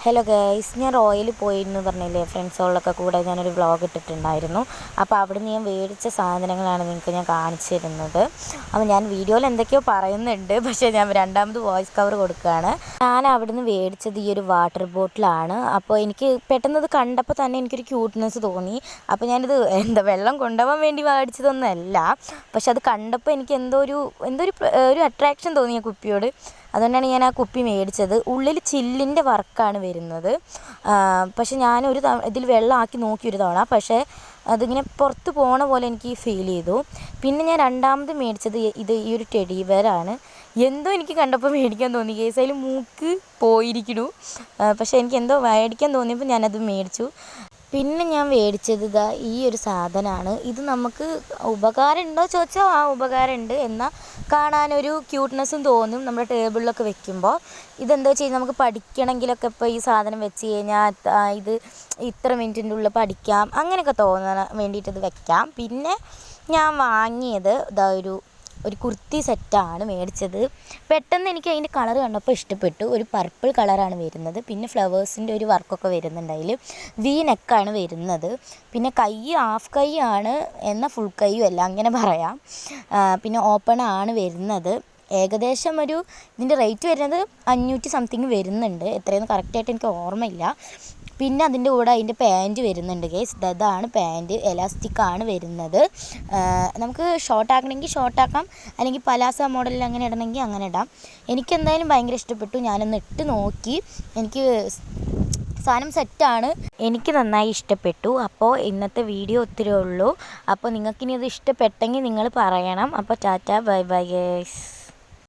Hello guys, ഞാൻ royal പോയിരുന്നു പറഞ്ഞില്ലേ, ഫ്രണ്ട്സുകളൊക്കെ കൂടെ ഞാനൊരു വ്ളോഗ് ഇട്ടിട്ടുണ്ടായിരുന്നു. അപ്പോൾ അവിടുന്ന് ഞാൻ മേടിച്ച സാധനങ്ങളാണ് നിങ്ങൾക്ക് ഞാൻ കാണിച്ചു തരുന്നത്. അപ്പോൾ ഞാൻ വീഡിയോയിൽ എന്തൊക്കെയോ പറയുന്നുണ്ട്, പക്ഷേ ഞാൻ രണ്ടാമത് വോയിസ് കവർ കൊടുക്കുകയാണ്. ഞാൻ അവിടുന്ന് മേടിച്ചത് ഈ ഒരു വാട്ടർ ബോട്ടിലാണ്. അപ്പോൾ എനിക്ക് പെട്ടെന്ന് ഇത് കണ്ടപ്പോൾ തന്നെ എനിക്കൊരു ക്യൂട്ട്നെസ് തോന്നി. അപ്പോൾ ഞാനിത് വെള്ളം കൊണ്ടുപോകാൻ വേണ്ടി മേടിച്ചതൊന്നുമല്ല, പക്ഷെ അത് കണ്ടപ്പോൾ എനിക്ക് എന്തോ ഒരു അട്രാക്ഷൻ തോന്നി ആ കുപ്പിയോട്. അതുകൊണ്ടാണ് ഞാൻ ആ കുപ്പി മേടിച്ചത്. ഉള്ളിൽ ചില്ലിൻ്റെ വർക്കാണ് വരുന്നത്. പക്ഷെ ഞാനൊരു ഇതിൽ വെള്ളമാക്കി നോക്കി ഒരു തവണ, പക്ഷേ അതിങ്ങനെ പുറത്ത് പോണ പോലെ എനിക്ക് ഫീൽ ചെയ്തു. പിന്നെ ഞാൻ രണ്ടാമത് മേടിച്ചത് ഈ ഒരു ടെഡി ബെയറാണ്. എന്തോ എനിക്ക് കണ്ടപ്പോൾ മേടിക്കാൻ തോന്നി. കേസ് അതിൽ മൂക്ക് പോയിരിക്കണു, പക്ഷേ എനിക്ക് എന്തോ മേടിക്കാൻ തോന്നിയപ്പോൾ ഞാനത് മേടിച്ചു. പിന്നെ ഞാൻ മേടിച്ചത് ഈ ഒരു സാധനമാണ്. ഇത് നമുക്ക് ഉപകാരമുണ്ടോ ചോദിച്ചാൽ ആ ഉപകാരമുണ്ട്, എന്നാൽ കാണാനൊരു ക്യൂട്ട്നെസ്സും തോന്നും നമ്മുടെ ടേബിളിലൊക്കെ വെക്കുമ്പോൾ. ഇതെന്താ ചെയ്യുക, നമുക്ക് പഠിക്കണമെങ്കിലൊക്കെ ഇപ്പോൾ ഈ സാധനം വെച്ച് കഴിഞ്ഞാൽ ഇത് ഇത്ര മിനിറ്റിൻ്റെ ഉള്ളിൽ പഠിക്കാം അങ്ങനെയൊക്കെ തോന്നാൻ വേണ്ടിയിട്ടത് വെക്കാം. പിന്നെ ഞാൻ വാങ്ങിയത് ഒരു കുർത്തി സെറ്റാണ് മേടിച്ചത്. പെട്ടെന്ന് എനിക്ക് അതിൻ്റെ കളർ കണ്ടപ്പോൾ ഇഷ്ടപ്പെട്ടു. ഒരു പർപ്പിൾ കളറാണ് വരുന്നത്. പിന്നെ ഫ്ലവേഴ്സിൻ്റെ ഒരു വർക്കൊക്കെ വരുന്നുണ്ട്. അതിൽ വി നെക്കാണ് വരുന്നത്. പിന്നെ കൈ ഹാഫ് കൈ ആണ്, എന്നാൽ ഫുൾ കൈയും അല്ല, അങ്ങനെ പറയാം. പിന്നെ ഓപ്പൺ ആണ് വരുന്നത്. ഏകദേശം ഇതിൻ്റെ റേറ്റ് വരുന്നത് 500 സംതിങ് വരുന്നുണ്ട്. എത്രയെന്ന് കറക്റ്റായിട്ട് എനിക്ക് ഓർമ്മയില്ല. പിന്നെ അതിൻ്റെ കൂടെ അതിൻ്റെ പാൻറ്റ് വരുന്നുണ്ട് ഗൈസ്. ഇതാണ് പാൻറ്റ്, എലാസ്റ്റിക്കാണ് വരുന്നത്. നമുക്ക് ഷോർട്ടാക്കണമെങ്കിൽ ഷോർട്ടാക്കാം, അല്ലെങ്കിൽ പലാസ മോഡലിൽ അങ്ങനെ ഇടണമെങ്കിൽ അങ്ങനെ ഇടാം. എനിക്കെന്തായാലും ഭയങ്കര ഇഷ്ടപ്പെട്ടു. ഞാനൊന്ന് ഇട്ട് നോക്കി, എനിക്ക് സാധനം സെറ്റാണ്, എനിക്ക് നന്നായി ഇഷ്ടപ്പെട്ടു. അപ്പോൾ ഇന്നത്തെ വീഡിയോ ഒത്തിരി ഉള്ളൂ. അപ്പോൾ നിങ്ങൾക്കിനി അത് ഇഷ്ടപ്പെട്ടെങ്കിൽ നിങ്ങൾ പറയണം. അപ്പോൾ ടാറ്റ, ബൈ ബൈ ഗൈസ്.